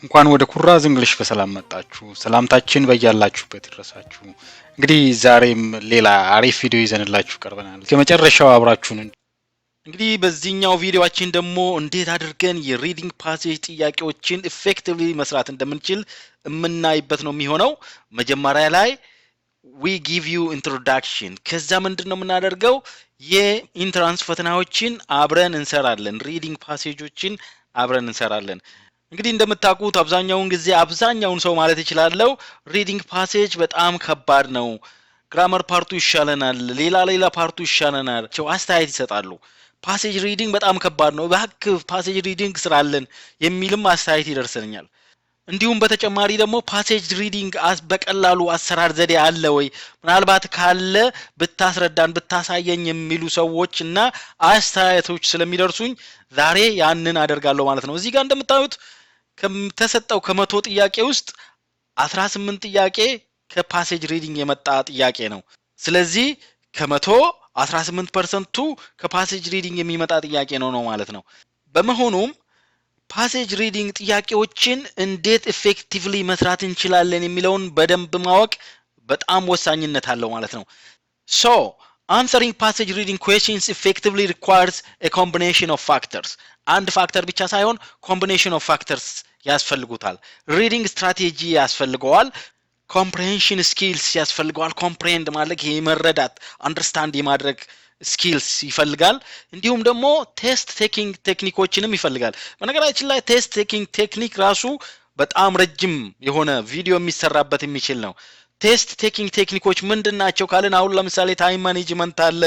እንኳን ወደ ኩራዝ እንግሊሽ በሰላም መጣችሁ። ሰላምታችን በያላችሁበት ይድረሳችሁ። እንግዲህ ዛሬም ሌላ አሪፍ ቪዲዮ ይዘንላችሁ ቀርበናል። ከመጨረሻው አብራችሁን። እንግዲህ በዚህኛው ቪዲዮአችን ደግሞ እንዴት አድርገን የሪዲንግ ፓሴጅ ጥያቄዎችን ኢፌክቲቭሊ መስራት እንደምንችል የምናይበት ነው የሚሆነው። መጀመሪያ ላይ we give you introduction ከዛ ምንድነው የምናደርገው የኢንትራንስ ፈተናዎችን አብረን እንሰራለን። ሪዲንግ ፓሴጆችን አብረን እንሰራለን። እንግዲህ እንደምታውቁት አብዛኛውን ሰው ማለት ይችላልው ሪዲንግ ፓሴጅ በጣም ከባድ ነው፣ ግራመር ፓርቱ ይሻለናል፣ ሌላ ፓርቱ ይሻለናል አስተያየት ይሰጣሉ። ፓሴጅ ሪዲንግ በጣም ከባድ ነው፣ እባክህ ፓሴጅ ሪዲንግ ስራለን የሚልም አስተያየት ይደርሰኛል። እንዲሁም በተጨማሪ ደግሞ ፓሴጅ ሪዲንግ በቀላሉ አሰራር ዘዴ አለ ወይ ምናልባት ካለ ብታስረዳን ብታሳየኝ የሚሉ ሰዎችና አስተያየቶች ስለሚደርሱኝ ዛሬ ያንን አደርጋለሁ ማለት ነው። እዚህ ጋር እንደምታዩት ከተሰጠው ከ100 ጥያቄ ውስጥ 18 ጥያቄ ከፓሴጅ ሪዲንግ የመጣ ጥያቄ ነው። ስለዚህ ከ100 18%ቱ ከፓሴጅ ሪዲንግ የሚመጣ ጥያቄ ነው ማለት ነው። በመሆኑም ፓሴጅ ሪዲንግ ጥያቄዎችን እንዴት ኢፌክቲቭሊ መስራት እንችላለን የሚለውን በደንብ ማወቅ በጣም ወሳኝነት አለው ማለት ነው። So, answering passage reading questions effectively requires a combination of factors. አንድ ፋክተር ብቻ ሳይሆን combination of factors ያስፈልጉታል። ሪዲንግ ስትራቴጂ ያስፈልገዋል። comprehension skills ያስፈልገዋል። comprehend ማለት የመረዳት አንደርስታንድ የማድረግ ስኪልስ ይፈልጋል። እንዲሁም ደግሞ ቴስት ቴኪንግ ቴክኒኮችንም ይፈልጋል። በነገራችን ላይ ቴስት ቴኪንግ ቴክኒክ ራሱ በጣም ረጅም የሆነ ቪዲዮ የሚሰራበት የሚችል ነው። ቴስት ቴኪንግ ቴክኒኮች ምንድናቸው ካልን አሁን ለምሳሌ ታይም ማኔጅመንት አለ።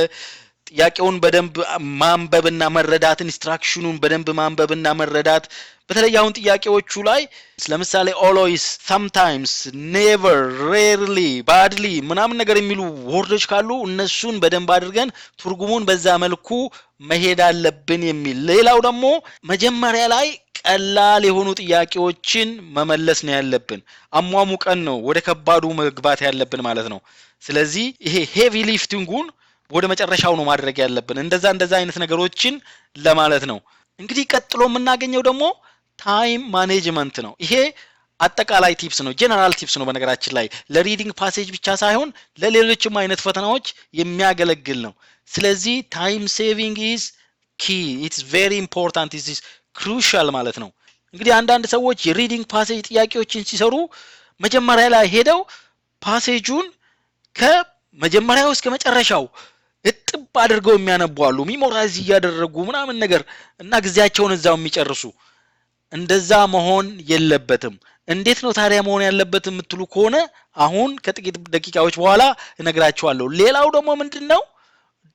ጥያቄውን በደንብ ማንበብና መረዳት፣ ኢንስትራክሽኑን በደንብ ማንበብና መረዳት። በተለይ አሁን ጥያቄዎቹ ላይ ለምሳሌ always sometimes never rarely badly ምናምን ነገር የሚሉ ወርዶች ካሉ እነሱን በደንብ አድርገን ትርጉሙን በዛ መልኩ መሄድ አለብን የሚል። ሌላው ደግሞ መጀመሪያ ላይ ቀላል የሆኑ ጥያቄዎችን መመለስ ነው ያለብን። አሟሙቀን ነው ወደ ከባዱ መግባት ያለብን ማለት ነው። ስለዚህ ይሄ ሄቪ ሊፍቲንጉን ወደ መጨረሻው ነው ማድረግ ያለብን። እንደዛ አይነት ነገሮችን ለማለት ነው። እንግዲህ ቀጥሎ የምናገኘው ደግሞ ታይም ማኔጅመንት ነው። ይሄ አጠቃላይ ቲፕስ ነው፣ ጀነራል ቲፕስ ነው። በነገራችን ላይ ለሪዲንግ ፓሴጅ ብቻ ሳይሆን ለሌሎችም አይነት ፈተናዎች የሚያገለግል ነው። ስለዚህ ታይም ሴቪንግ ኢዝ ኪ ኢትስ ቬሪ ኢምፖርታንት ኢዝ ክሩሻል ማለት ነው። እንግዲህ አንዳንድ ሰዎች የሪዲንግ ፓሴጅ ጥያቄዎችን ሲሰሩ መጀመሪያ ላይ ሄደው ፓሴጁን ከመጀመሪያው እስከ መጨረሻው እጥብ አድርገው የሚያነቡ አሉ፣ ሚሞራይዝ ያደረጉ ምናምን ነገር እና ግዚያቸውን እዛው የሚጨርሱ። እንደዛ መሆን የለበትም። እንዴት ነው ታዲያ መሆን ያለበት የምትሉ ከሆነ አሁን ከጥቂት ደቂቃዎች በኋላ እነግራችኋለሁ። ሌላው ደግሞ ምንድነው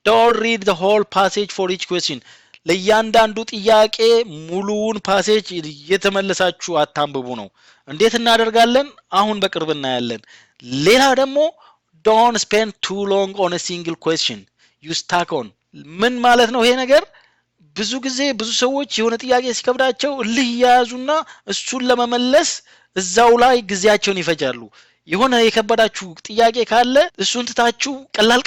don't read the whole passage for each question። ለእያንዳንዱ ጥያቄ ሙሉውን ፓሴጅ እየተመለሳችሁ አታንብቡ ነው። እንዴት እናደርጋለን? አሁን በቅርብ እናያለን። ሌላ ደግሞ don't spend too long on a single question. You stuck on ምን ማለት ነው ይሄ ነገር? ብዙ ጊዜ ብዙ ሰዎች የሆነ ጥያቄ ሲከብዳቸው እልህ ያያዙና እሱን ለመመለስ እዛው ላይ ጊዜያቸውን ይፈጃሉ። የሆነ የከበዳችሁ ጥያቄ ካለ እሱን ትታችሁ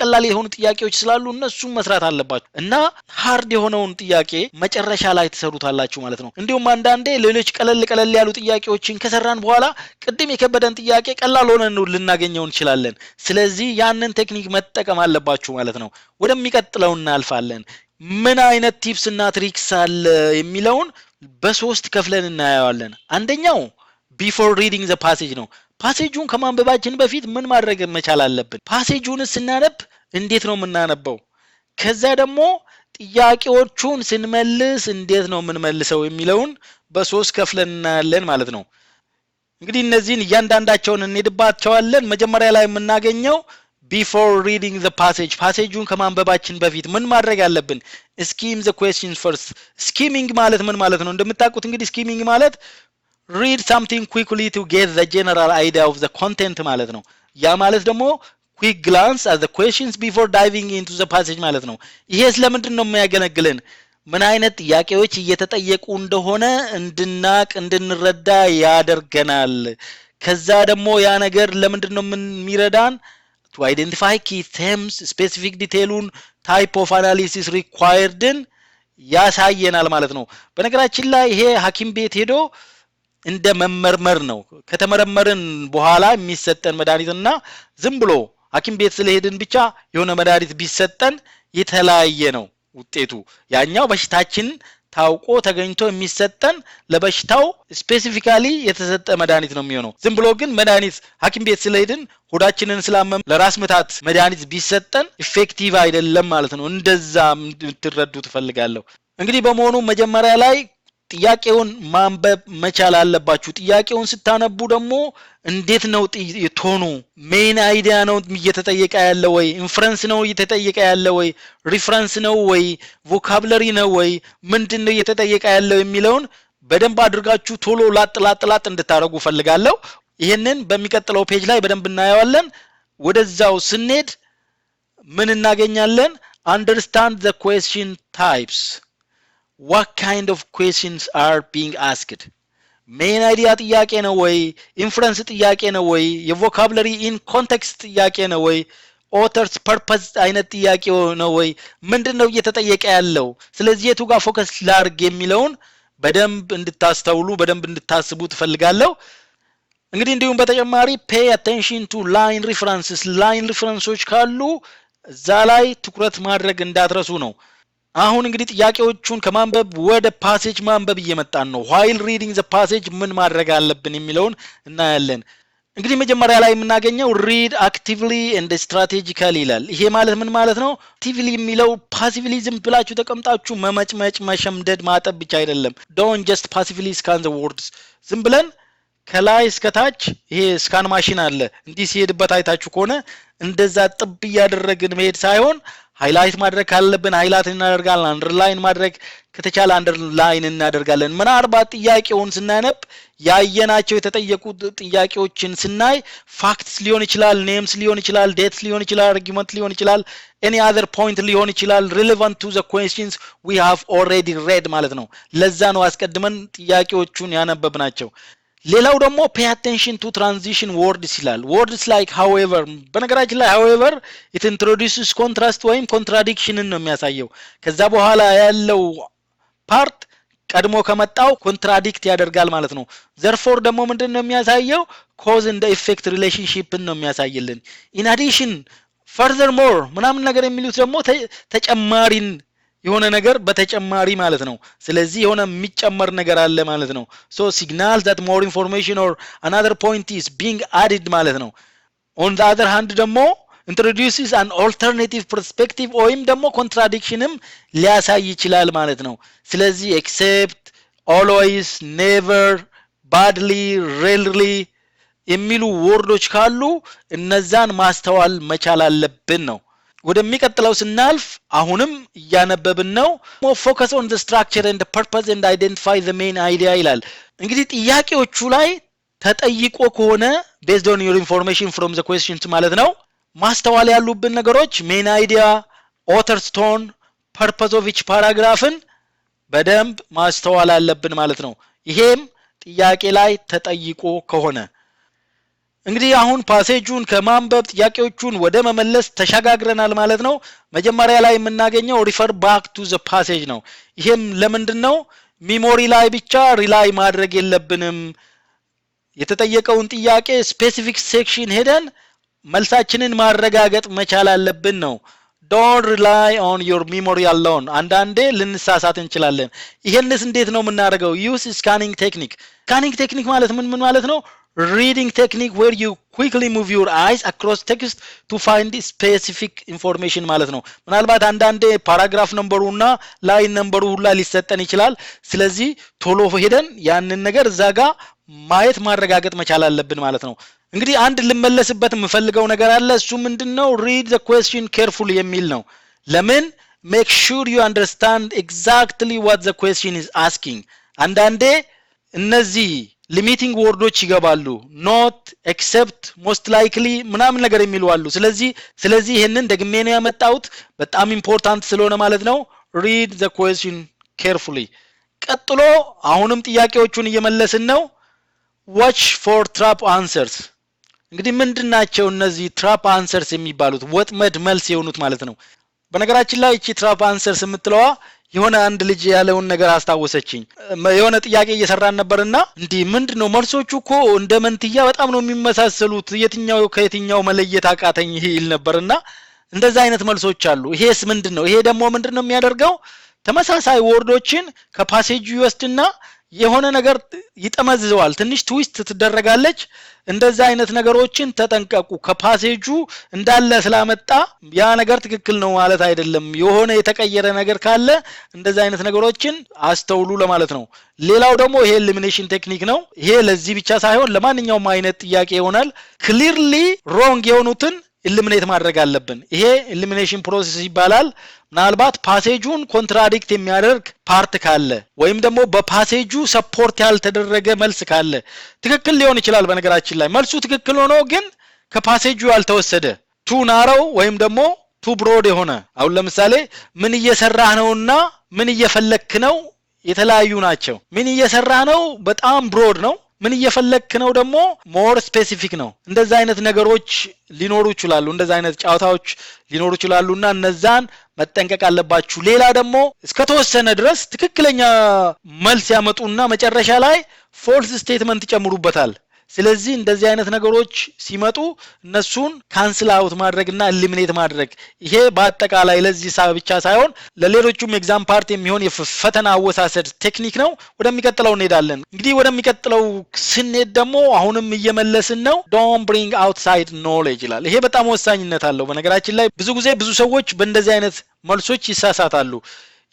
ቀላል የሆኑ ጥያቄዎች ስላሉ እነሱን መስራት አለባችሁ እና ሃርድ የሆነውን ጥያቄ መጨረሻ ላይ ተሰሩታላችሁ ማለት ነው። እንዲሁም አንዳንዴ ሌሎች ቀለል ያሉ ጥያቄዎችን ከሰራን በኋላ ቅድም የከበደን ጥያቄ ቀላል ሆነን ልናገኘው እንችላለን። ስለዚህ ያንን ቴክኒክ መጠቀም አለባችሁ ማለት ነው። ወደሚቀጥለው እናልፋለን። ምን አይነት ቲፕስ እና ትሪክስ አለ የሚለውን በሶስት ከፍለን እናያለን። አንደኛው ቢፎር ሪዲንግ ዘ ፓሴጅ ነው። ፓሴጁን ከማንበባችን በፊት ምን ማድረግ መቻል አለብን? ፓሴጁን ስናነብ እንዴት ነው የምናነበው? ከዛ ደግሞ ጥያቄዎቹን ስንመልስ እንዴት ነው የምንመልሰው የሚለውን በሶስት ከፍለን እናያለን ማለት ነው። እንግዲህ እነዚህን እያንዳንዳቸውን እንሄድባቸዋለን። መጀመሪያ ላይ የምናገኘው before reading the passage ፓሴጁን ከማንበባችን በፊት ምን ማድረግ አለብን? skim the questions first። skimming ማለት ምን ማለት ነው? እንደምታውቁት እንግዲህ skimming ማለት read something quickly to get the general idea of the content ማለት ነው። ያ ማለት ደግሞ quick glance at the questions before diving into the passage ማለት ነው። ይሄ ስለምንድን ነው የሚያገለግለን? ምን አይነት ጥያቄዎች እየተጠየቁ እንደሆነ እንድናቅ እንድንረዳ ያደርገናል። ከዛ ደግሞ ያ ነገር ለምንድን ነው የሚረዳን? to identify key themes, specific detailun type of analysis required ያሳየናል ማለት ነው። በነገራችን ላይ ይሄ ሐኪም ቤት ሄዶ እንደ መመርመር ነው ከተመረመርን በኋላ የሚሰጠን መድኃኒትና ዝም ብሎ ሐኪም ቤት ስለሄድን ብቻ የሆነ መድኃኒት ቢሰጠን የተለያየ ነው ውጤቱ ያኛው በሽታችን ታውቆ ተገኝቶ የሚሰጠን ለበሽታው ስፔሲፊካሊ የተሰጠ መድኃኒት ነው የሚሆነው ዝም ብሎ ግን መድኃኒት ሐኪም ቤት ስለሄድን ሆዳችንን ስላመም ለራስ ምታት መድኃኒት ቢሰጠን ኢፌክቲቭ አይደለም ማለት ነው እንደዛ እንድትረዱ ተፈልጋለሁ እንግዲህ በመሆኑ መጀመሪያ ላይ ጥያቄውን ማንበብ መቻል አለባችሁ ጥያቄውን ስታነቡ ደግሞ እንዴት ነው ቶኑ ሜን አይዲያ ነው እየተጠየቀ ያለው ወይ ኢንፈረንስ ነው እየተጠየቀ ያለው ወይ ሪፈረንስ ነው ወይ ቮካብለሪ ነው ወይ ምንድነው እየተጠየቀ ያለው የሚለውን በደንብ አድርጋችሁ ቶሎ ላጥ እንድታረጉ ፈልጋለሁ ይሄንን በሚቀጥለው ፔጅ ላይ በደንብ እናያለን ወደዛው ስንሄድ ምን እናገኛለን understand the question types what kind of questions are being asked main idea ጥያቄ ነው ወይ inference ጥያቄ ነው ወይ የቮካብለሪ in context ጥያቄ ነው ወይ author's purpose አይነት ጥያቄ ነው ወይ ምንድነው እየተጠየቀ ያለው ስለዚህ የቱ ጋር ፎከስ ላርግ የሚለውን በደንብ እንድታስተውሉ በደንብ እንድታስቡ ተፈልጋለሁ እንግዲህ እንዲሁም በተጨማሪ pay attention to line references ካሉ እዛ ላይ ትኩረት ማድረግ እንዳትረሱ ነው አሁን እንግዲህ ጥያቄዎቹን ከማንበብ ወደ ፓሴጅ ማንበብ እየመጣን ነው while reading the passage ምን ማድረግ አለብን የሚለውን እናያለን እንግዲህ መጀመሪያ ላይ የምናገኘው read actively and strategically ይላል ይሄ ማለት ምን ማለት ነው actively የሚለው passively ዝም ብላችሁ ተቀምጣችሁ መመጭመጭ መሸምደድ ማጠብ ብቻ አይደለም don't just passively scan the words ዝም ብለን ከላይ እስከ ታች ይሄ ስካን ማሽን አለ እንዲህ ሲሄድበት አይታችሁ ከሆነ እንደዛ ጥብ ያደረግን መሄድ ሳይሆን ሃይላይት ማድረግ ካለብን ሃይላይት እናደርጋለን አንደርላይን ማድረግ ከተቻለ አንደርላይን እናደርጋለን ምናልባት ጥያቄውን ስናነብ ያየናቸው የተጠየቁ ጥያቄዎችን ስናይ ፋክትስ ሊሆን ይችላል ኔምስ ሊሆን ይችላል ዴትስ ሊሆን ይችላል አርጊመንት ሊሆን ይችላል any other point ሊሆን ይችላል relevant to the questions we have already read ማለት ነው ለዛ ነው አስቀድመን ጥያቄዎቹን ያነበብናቸው ሌላው ደግሞ pay attention to transition words ይላል words like however በነገራችን ላይ however it introduces contrast ወይም contradiction ነው የሚያሳየው ከዛ በኋላ ያለው ፓርት ቀድሞ ከመጣው contradict ያደርጋል ማለት ነው therefore ደግሞ ምንድነው የሚያሳየው cause and effect relationship ነው የሚያሳይልን in addition furthermore ምናምን ነገር የሚሉት ደግሞ ተጨማሪን የሆነ ነገር በተጨማሪ ማለት ነው ስለዚህ የሆነ የሚጨመር ነገር አለ ማለት ነው so signals that more information or another point is being added ማለት ነው on the other hand ደግሞ introduces an alternative perspective ወይም ደግሞ contradictionም ሊያሳይ ይችላል ማለት ነው ስለዚህ except always never badly rarely የሚሉ ወርዶች ካሉ እነዛን ማስተዋል መቻል አለብን ነው ወደሚቀጥለው ስናልፍ አሁንም ያነበብን ነው focus on the structure and the purpose and identify the main idea ይላል እንግዲህ ጥያቄዎቹ ላይ ተጠይቆ ከሆነ based on your information from the questions ማለት ነው ማስተዋል ያሉብን ነገሮች main idea author's tone purpose of each paragraphን በደንብ ማስተዋል አለብን ማለት ነው ይሄም ጥያቄ ላይ ተጠይቆ ከሆነ እንግዲህ አሁን ፓሴጁን ከማንበብ ጥያቄዎቹን ወደ መመለስ ተሻጋግረናል ማለት ነው መጀመሪያ ላይ የምናገኘው refer back to the passage ነው ይሄም ለምንድነው ሚሞሪ ላይ ብቻ ሪላይ ማድረግ የለብንም የተጠየቀውን ጥያቄ ስፔሲፊክ ሴክሽን ሄደን መልሳችንን ማረጋገጥ መቻል አለብን ነው don't rely on your memory alone አንዳንዴ ልንሳሳት እንችላለን ይሄንስ እንዴት ነው የምናደርገው use scanning technique ማለት ምን ማለት ነው reading technique where you quickly move your eyes across text to find specific information ማለት ነው ምናልባት አንዳንዴ ፓራግራፍ ነምበሩና ላይን ነምበሩ ሁላ ሊሰጠን ይችላል ስለዚህ ቶሎ ሄደን ያንን ነገር እዛጋ ማየት ማረጋገጥ መቻል አለብን ማለት ነው እንግዲህ አንድ ልመለስበት የምፈልገው ነገር አለ እሱ ምንድነው read the question carefully የሚል ነው ለምን make sure you understand exactly what the question is asking አንዳንዴ እነዚህ ሊሚቲንግ ወርዶች ይገባሉ not except most likely ምናምን ነገር የሚሉ አሉ ስለዚህ ይሄንን ደግሜ ነው ያመጣሁት በጣም ኢምፖርታንት ስለሆነ ማለት ነው read the question carefully ቀጥሎ አሁንም ጥያቄዎቹን እየመለስን ነው watch for trap answers እንግዲህ ምንድናቸው እነዚህ trap answers የሚባሉት ወጥመድ መልስ የሆኑት ማለት ነው በነገራችን ላይ እቺ trap answers የምትለዋ የሆነ አንድ ልጅ ያለውን ነገር አስታወሰችኝ። የሆነ ጥያቄ እየሰራን ነበርና እንዴ ምንድነው መልሶቹ እኮ እንደ መንትያ በጣም ነው የሚመሳሰሉት የትኛው ከየትኛው መለየት አቃተኝ ይል ነበርና እንደዛ አይነት መልሶች አሉ። ይሄስ ምንድነው? ይሄ ደግሞ ምንድነው የሚያደርገው ተመሳሳይ ወርዶችን ከፓሴጁ ይወስድና የሆነ ነገር ይጠመዝዘዋል ትንሽ ትዊስት ትደረጋለች። እንደዛ አይነት ነገሮችን ተጠንቀቁ። ከፓሴጁ እንዳለ ስላመጣ ያ ነገር ትክክል ነው ማለት አይደለም። የሆነ የተቀየረ ነገር ካለ እንደዛ አይነት ነገሮችን አስተውሉ ለማለት ነው። ሌላው ደግሞ ይሄ ኤሊሚኔሽን ቴክኒክ ነው። ይሄ ለዚህ ብቻ ሳይሆን ለማንኛውም አይነት ጥያቄ ይሆናል። ክሊርሊ ሮንግ የሆኑትን ኢሊሚኔት ማድረግ አለብን። ይሄ ኤሊሚኔሽን ፕሮሰስ ይባላል። ምናልባት ፓሴጁን ኮንትራዲክት የሚያደርግ ፓርት ካለ ወይም ደግሞ በፓሴጁ ሰፖርት ያልተደረገ መልስ ካለ ትክክል ሊሆን ይችላል። በነገራችን ላይ መልሱ ትክክል ሆኖ ግን ከፓሴጁ ያልተወሰደ ቱ ናሮው ወይም ደግሞ ቱ ብሮድ የሆነ አሁን ለምሳሌ ምን እየሰራህ ነውና ምን እየፈለክ ነው የተለያዩ ናቸው። ምን እየሰራህ ነው በጣም ብሮድ ነው። ምን እየፈለክ ነው ደግሞ ሞር ስፔሲፊክ ነው። እንደዛ አይነት ነገሮች ሊኖሩ ይችላሉ። እንደዛ አይነት ጫዋታዎች ሊኖሩ ይችላሉና እነዛን መጠንቀቅ አለባችሁ። ሌላ ደግሞ እስከተወሰነ ድረስ ትክክለኛ መልስ ያመጡና መጨረሻ ላይ ፎልስ ስቴትመንት ይጨምሩበታል። ስለዚህ እንደዚህ አይነት ነገሮች ሲመጡ እነሱን ካንስል አውት ማድረግና ኤሊሚኔት ማድረግ ይሄ በአጠቃላይ ለዚህ ብቻ ሳይሆን ለሌሎችም ኤግዛም ፓርት የሚሆን የፈተና አወሳሰድ ቴክኒክ ነው። ወደሚቀጥለው እንሄዳለን። እንግዲህ ወደሚቀጥለው ስንሄድ ደግሞ አሁንም እየመለስን ነው። ዶንት ብሪንግ አውትሳይድ ኖሌጅ ይላል። ይሄ በጣም ወሳኝነት አለው። በነገራችን ላይ ብዙ ጊዜ ብዙ ሰዎች በእንደዚህ አይነት መልሶች ይሳሳታሉ።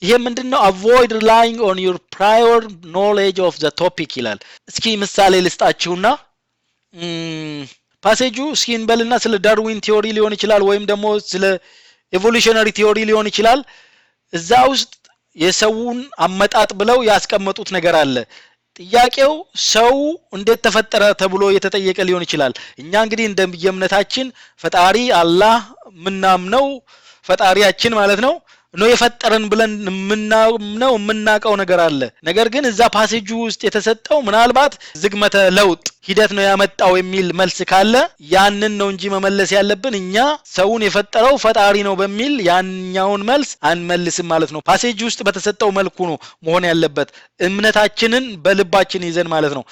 ይሄ ምንድነው? avoid relying on your prior knowledge of the topic ይላል። እስኪ ምሳሌ ልስጣችሁና ፓሴጁ ሲንበልና ስለ ዳርዊን ቲዮሪ ሊሆን ይችላል ወይም ደግሞ ስለ ኤቮሉሽነሪ ቲዮሪ ሊሆን ይችላል። እዛ ውስጥ የሰውን አመጣጥ ብለው ያስቀመጡት ነገር አለ። ጥያቄው ሰው እንዴት ተፈጠረ ተብሎ የተጠየቀ ሊሆን ይችላል። እኛ እንግዲህ እንደየእምነታችን ፈጣሪ አላህ ምናምነው ፈጣሪያችን ማለት ነው ነው የፈጠረን ብለን የምናውቀው ነገር አለ። ነገር ግን እዛ ፓሴጁ ውስጥ የተሰጠው ምናልባት ዝግመተ ለውጥ ሂደት ነው ያመጣው የሚል መልስ ካለ ያንን ነው እንጂ መመለስ ያለብን እኛ ሰውን የፈጠረው ፈጣሪ ነው በሚል ያኛውን መልስ አንመልስም ማለት ነው። ፓሴጁ ውስጥ በተሰጠው መልኩ ነው መሆን ያለበት እምነታችንን በልባችን ይዘን ማለት ነው።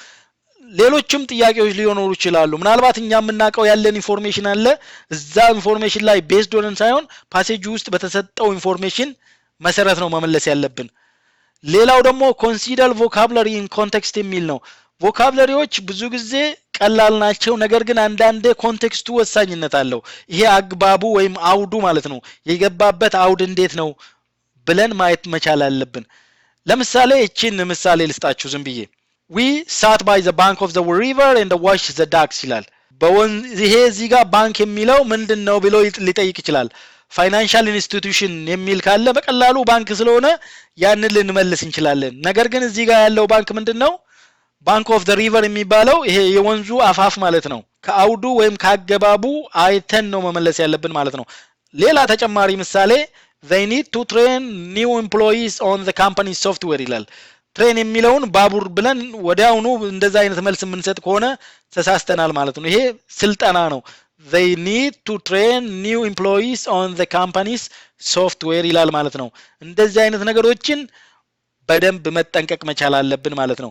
ሌሎችም ጥያቄዎች ሊሆኑ ይችላሉ። ምናልባት እኛ የምናውቀው ያለን ኢንፎርሜሽን አለ እዛ ኢንፎርሜሽን ላይ ቤዝድ ሆነን ሳይሆን ፓሴጁ ውስጥ በተሰጠው ኢንፎርሜሽን መሰረት ነው መመለስ ያለብን። ሌላው ደግሞ ኮንሲደር ቮካብላሪ ኢን ኮንቴክስት የሚል ነው። ቮካብላሪዎች ብዙ ጊዜ ቀላል ናቸው፣ ነገር ግን አንዳንዴ ኮንቴክስቱ ወሳኝነት አለው። ይሄ አግባቡ ወይም አውዱ ማለት ነው። የገባበት አውድ እንዴት ነው ብለን ማየት መቻል አለብን። ለምሳሌ እቺን ምሳሌ ልስጣችሁ ዝም ብዬ we sat by the bank of the river and watched the ducks ይላል። ይሄ እዚህ ጋር ባንክ የሚለው ምንድነው ብሎ ሊጠይቅ ይችላል። ፋይናንሻል ኢንስቲትዩሽን የሚል ካለ በቀላሉ ባንክ ስለሆነ ያንን ልንመልስ እንችላለን። ነገር ግን እዚህ ጋር ያለው ባንክ ምንድነው? ባንክ ኦፍ ዘ ሪቨር የሚባለው ይሄ የወንዙ አፋፍ ማለት ነው። ከአውዱ ወይም ካገባቡ አይተን ነው መመለስ ያለብን ማለት ነው። ሌላ ተጨማሪ ምሳሌ they need to train new employees on the company software ይላል። ትሬን የሚለውን ባቡር ብለን ወዲያውኑ እንደዛ አይነት መልስ የምንሰጥ ከሆነ ተሳስተናል ማለት ነው። ይሄ ስልጠና ነው። they need to train new employees on the company's software ይላል ማለት ነው። እንደዚህ አይነት ነገሮችን በደንብ መጠንቀቅ መቻል አለብን ማለት ነው።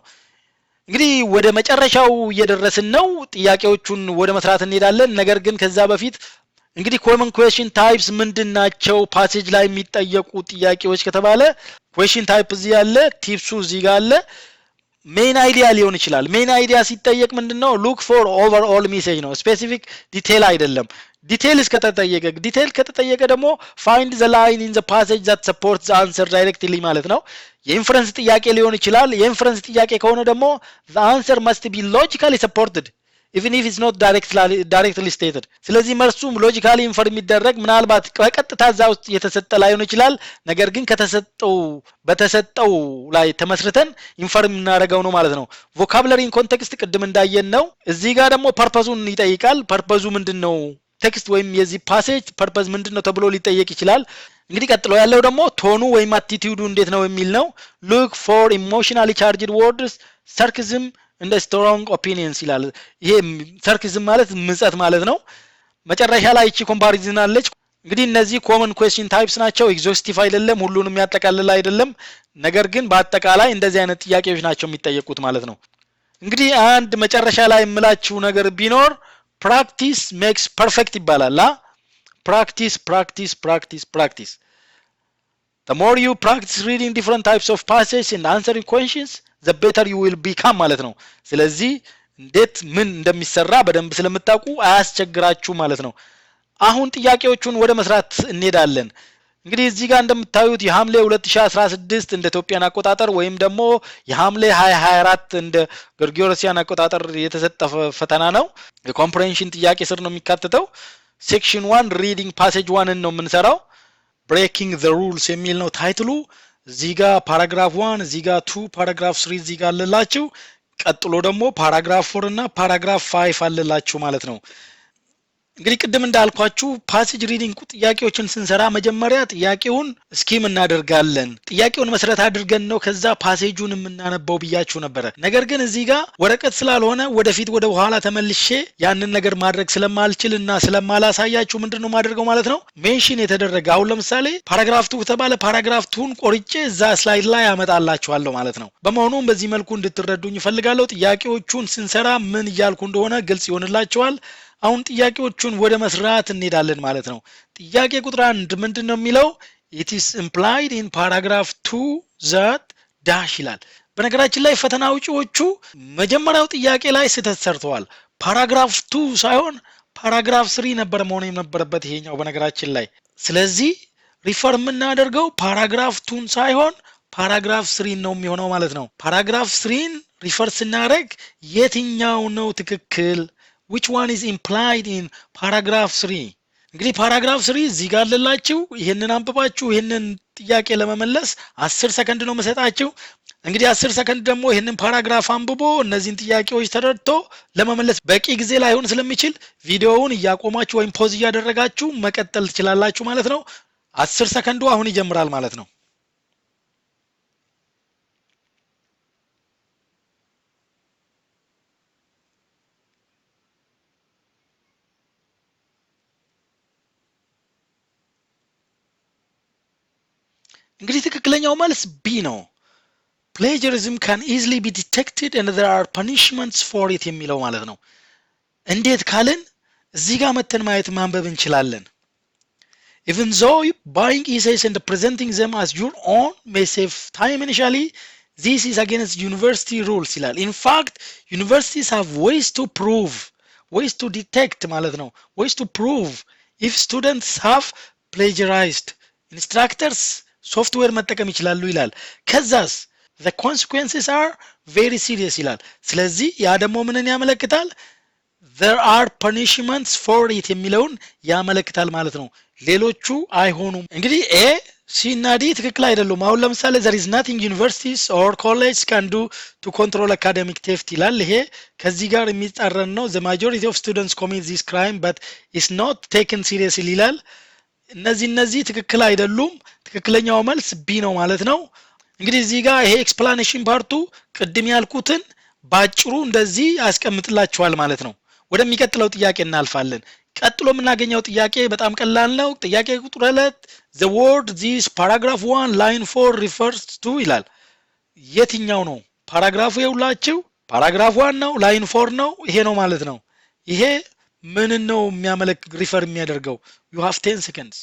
እንግዲህ ወደ መጨረሻው እየደረስን ነው። ጥያቄዎቹን ወደ መስራት እንሄዳለን። ነገር ግን ከዛ በፊት እንግዲህ ኮመን ኩዌስችን ታይፕስ ምንድናቸው ፓሴጅ ላይ የሚጠየቁ ጥያቄዎች ከተባለ ኩዌስችን ታይፕ እዚህ ያለ ቲፕሱ እዚህ ጋር አለ። ሜን አይዲያ ሊሆን ይችላል። ሜን አይዲያ ሲጠየቅ ምንድነው ሉክ ፎር ኦቨርኦል ሜሴጅ ነው። ስፔሲፊክ ዲቴል አይደለም። ዲቴል ከተጠየቀ ደግሞ ፋይንድ ዘ ላይን ኢን ዘ ፓሴጅ ዛት ሰፖርትስ ዘ አንሰር ዳይሬክትሊ ማለት ነው። የኢንፈረንስ ጥያቄ ሊሆን ይችላል። የኢንፈረንስ ጥያቄ ከሆነ ደግሞ ዘ አንሰር መስት ቢ ሎጂካሊ ሰፖርትድ even if it's not directly stated። ስለዚህ መልሱም ሎጂካሊ ኢንፈር የሚደረግ ምናልባት በቀጥታ እዛ ውስጥ የተሰጠ ላይሆን ይችላል። ነገር ግን በተሰጠው ላይ ተመስርተን ኢንፈር የምናደርገው ነው ማለት ነው። ቮካብላሪ ኢን ኮንቴክስት ቅድም እንዳየን ነው። እዚህ ጋር ደግሞ ፐርፐዙን ይጠይቃል። ፐርፐዙ ምንድነው? ቴክስት ወይም የዚህ ፓሴጅ ፐርፐዝ ምንድነው ተብሎ ሊጠየቅ ይችላል። እንግዲህ ቀጥሎ ያለው ደግሞ ቶኑ ወይም አቲቲዩዱ እንዴት ነው የሚል ነው። look for emotionally charged words sarcasm እንደ ስትሮንግ ኦፒኒየንስ ይላል። ይሄ ሰርክዝም ማለት ምጸት ማለት ነው። መጨረሻ ላይ እቺ ኮምፓሪዝን አለች። እንግዲህ እነዚህ ኮመን ኩዌስችን ታይፕስ ናቸው ኤግዞስቲቭ አይደለም ሁሉንም ያጠቃልል አይደለም ነገር ግን በአጠቃላይ እንደዚህ አይነት ጥያቄዎች ናቸው የሚጠየቁት ማለት ነው እንግዲህ አንድ መጨረሻ ላይ የምላችሁ ነገር ቢኖር practice makes perfect ይባላል practice practice practice practice the more you practice reading different types of passages and answering questions the better you will become ማለት ነው ስለዚህ እንዴት ምን እንደሚሰራ በደንብ ስለምታውቁ አያስቸግራችሁ ማለት ነው አሁን ጥያቄዎቹን ወደ መስራት እንሄዳለን እንግዲህ እዚህ ጋር እንደምታዩት የሐምሌ 2016 እንደ ኢትዮጵያን አቆጣጠር ወይም ደግሞ የሐምሌ 2024 እንደ ግሪጎሪያን አቆጣጠር የተሰጠ ፈተና ነው የኮምፕሬንሽን ጥያቄ ስር ነው የሚካተተው ሴክሽን 1 ሪዲንግ ፓሴጅ 1 ነው የምንሰራው breaking the rules የሚል ነው ታይትሉ እዚህ ጋር ፓራግራፍ 1 እዚህ ጋር 2 ፓራግራፍ 3 እዚህ ጋር አለላችሁ ቀጥሎ ደግሞ ፓራግራፍ 4 እና ፓራግራፍ 5 አለላችሁ ማለት ነው እንግዲህ ቅድም እንዳልኳችሁ ፓሴጅ ሪዲንግ ጥያቄዎችን ስንሰራ መጀመሪያ ጥያቄውን ስኪም እናደርጋለን ጥያቄውን መሰረት አድርገን ነው ከዛ ፓሴጁን እናነበው ብያችሁ ነበር ነገር ግን እዚህ ጋር ወረቀት ስላልሆነ ወደፊት ወደ ኋላ ተመልሼ ያንን ነገር ማድረግ ስለማልችልና ስለማላሳያችሁ ምንድነው ማድረገው ማለት ነው ሜንሽን የተደረገ አሁን ለምሳሌ ፓራግራፍ 2 ተባለ ፓራግራፍ 2ን ቆርጬ እዛ ስላይድ ላይ አመጣላችኋለሁ ማለት ነው በመሆኑም በዚህ መልኩ እንድትረዱኝ ፈልጋለሁ ጥያቄዎቹን ስንሰራ ምን ይያልኩ እንደሆነ ግልጽ ይሆንላችኋል አሁን ጥያቄዎቹን ወደ መስራት እንሄዳለን ማለት ነው ጥያቄ ቁጥር 1 ምንድነው የሚለው it is implied in paragraph 2 that dash ይላል በነገራችን ላይ ፈተናዎቹ መጀመሪያው ጥያቄ ላይ ስተሰርተዋል ፓራግራፍ 2 ሳይሆን ፓራግራፍ 3 ነበር መሆን የነበረበት ይሄኛው በነገራችን ላይ ስለዚህ ሪፈር የምናደርገው ፓራግራፍ 2 ሳይሆን ፓራግራፍ 3 ነው የሚሆነው ማለት ነው ፓራግራፍ 3ን ሪፈር ስናደርግ የትኛው ነው ትክክል which one is implied in paragraph 3 እንግዲህ paragraph 3 እዚህ ጋር አለላችሁ ይሄንን አንብባችሁ ይሄንን ጥያቄ ለመመለስ 10 ሰከንድ ነው መሰጣችሁ እንግዲህ 10 ሰከንድ ደግሞ ይሄንን ፓራግራፍ አንብቦ እነዚህን ጥያቄዎች ተረድቶ ለመመለስ በቂ ጊዜ ላይሆን ስለሚችል ቪዲዮውን እያቆማችሁ ወይም ፖዝ እያደረጋችሁ መቀጠል ትችላላችሁ ማለት ነው 10 ሰከንዱ አሁን ይጀምራል ማለት ነው እንግዲህ ትክክለኛው መልስ ቢ ነው plagiarism can easily be detected and there are punishments for it የሚለው ማለት ነው እንዴት ካልን እዚህ ጋር መተን ማየት ማንበብ እንችላለን even though buying essays and presenting them as your own may save time initially this is against university rules ይላል in fact universities have ways to detect ማለት ነው ways to prove if students have plagiarized instructors ሶፍትዌር መጠቀም ይችላሉ ይላል ከዛስ the consequences are very serious ይላል ስለዚህ ያ ደግሞ ምንን ያመለክታል there are punishments for it የሚለውን ያመለክታል ማለት ነው ሌሎቹ አይሆኑም እንግዲህ ኤ ሲ እና ዲ ትክክል አይደሉም አሁን ለምሳሌ there is nothing universities or colleges can do to control academic theft ይላል ይሄ ከዚህ ጋር የሚጣረን ነው the majority of students commit this crime but is not taken seriously ይላል እነዚህ ትክክል አይደሉም ትክክለኛው መልስ ቢ ነው ማለት ነው እንግዲህ እዚህ ጋር ይሄ ኤክስፕላኔሽን ፓርቱ ቅድም ያልኩትን ባጭሩ እንደዚህ ያስቀምጥላችኋል ማለት ነው ወደሚቀጥለው ጥያቄ እናልፋለን ቀጥሎ የምናገኘው ጥያቄ በጣም ቀላል ነው ጥያቄ ቁጥር 2 the word this paragraph 1 line 4 refers to ይላል የትኛው ነው ፓራግራፉ ይውላችሁ ፓራግራፍ 1 ነው ላይን 4 ነው ይሄ ነው ማለት ነው ይሄ ምን ነው የሚያመለክ ሪፈር የሚያደርገው you have 10 seconds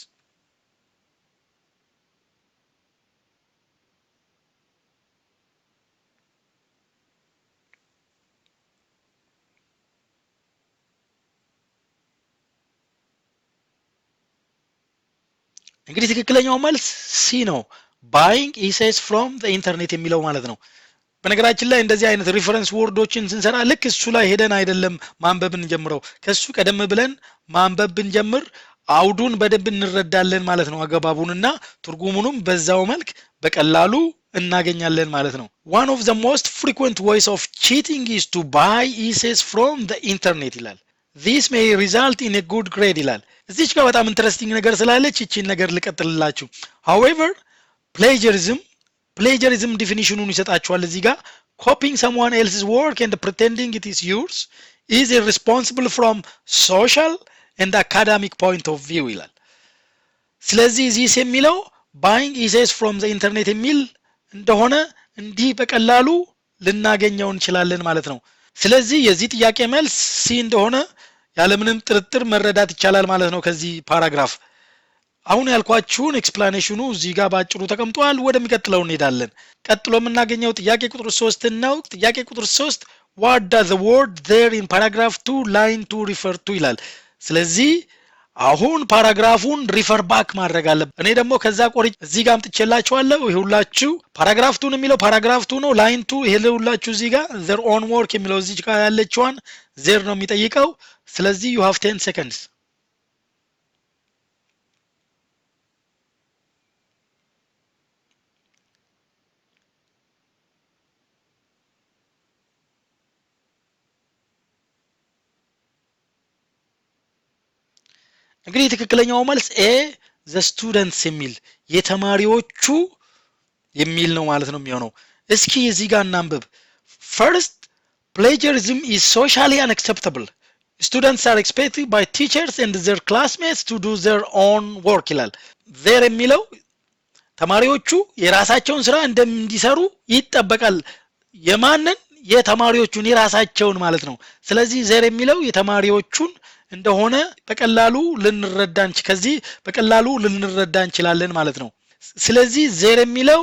እንግዲህ ትክክለኛው መልስ ሲ ነው buying essays from the internet የሚለው ማለት ነው በነገራችን ላይ እንደዚህ አይነት ሪፈረንስ ወርዶችን ስንሰራ ልክ እሱ ላይ ሄደን አይደለም ማንበብን ጀምረው ከሱ ቀደም ብለን ማንበብን ጀምር አውዱን በደንብ እንረዳለን ማለት ነው አገባቡንና ትርጉሙንም በዛው መልክ በቀላሉ እናገኛለን ማለት ነው one of the most frequent ways of cheating is to buy essays from the internet ይላል this may result in a good grade ይላል እዚች ጋር በጣም ኢንተረስቲንግ ነገር ስላለች እቺን ነገር ልቀጥልላችሁ however plagiarism definitionን ይሰጣችኋል እዚህ ጋር copying someone else's work and pretending it is yours is irresponsible from social and academic point of view ይላል ስለዚህ ዚስ የሚለው buying assets from the internet የሚል እንደሆነ እንዲህ በቀላሉ ልናገኘው እንችላለን ማለት ነው። ስለዚህ የዚህ ጥያቄ መልስ ሲ እንደሆነ ያለምንም ጥርጥር መረዳት ይቻላል ማለት ነው ከዚህ ፓራግራፍ። አሁን ያልኳችሁን ኤክስፕላኔሽኑ እዚህ ጋር ባጭሩ ተቀምጧል። ወደሚቀጥለው እንሄዳለን። ቀጥሎ የምናገኘው ጥያቄ ቁጥር 3 ነው። ጥያቄ ቁጥር 3 what does the word there in paragraph 2 line 2 refer to ይላል። ስለዚህ አሁን ፓራግራፉን ሪፈር ባክ ማድረግ አለ። እኔ ደግሞ ከዛ ቆርጬ እዚህ ጋር አምጥቼላችኋለሁ። ይሁላችሁ ፓራግራፍ 2 የሚለው ፓራግራፍ 2 ነው። ላይን 2 ይሄሉላችሁ እዚህ ጋር their own work የሚለው እዚህ ጋር ያለችዋን ዜር ነው የሚጠይቀው። ስለዚህ you have 10 seconds። እንግዲህ ትክክለኛው መልስ ኤ the students የሚል የተማሪዎቹ የሚል ነው ማለት ነው የሚሆነው። እስኪ እዚህ ጋር እናንብብ። first plagiarism is socially unacceptable. Students are expected by teachers and their classmates to do their own work ይላል። there የሚለው ተማሪዎቹ የራሳቸውን ስራ እንዲሰሩ ይጠበቃል። የማንን? የተማሪዎቹን የራሳቸውን ማለት ነው። ስለዚህ there የሚለው የተማሪዎቹን እንደሆነ በቀላሉ ልንረዳ እንችላለን ማለት ነው። ስለዚህ ዜር የሚለው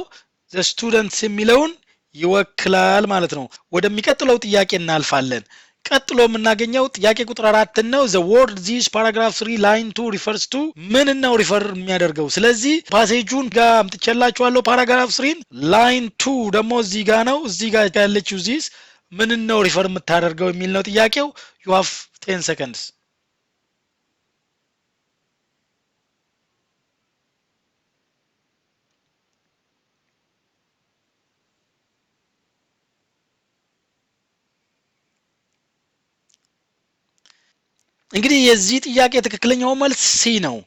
the students የሚለውን ይወክላል ማለት ነው። ወደሚቀጥለው ጥያቄ እናልፋለን። ቀጥሎ የምናገኘው ጥያቄ ቁጥር 4 ነው። the word this paragraph 3 line 2 refers to ምን ነው ሪፈር የሚያደርገው? ስለዚህ ፓሴጁን ጋር አምጥቼላችኋለሁ ፓራግራፍ 3 ላይን 2 ደግሞ እዚህ ጋር ነው። እዚህ ጋር ያለችው this ምን ነው ሪፈር የምታደርገው የሚል ነው ጥያቄው። you have 10 seconds። እንግዲህ የዚህ ጥያቄ ትክክለኛው መልስ ሲ ነው።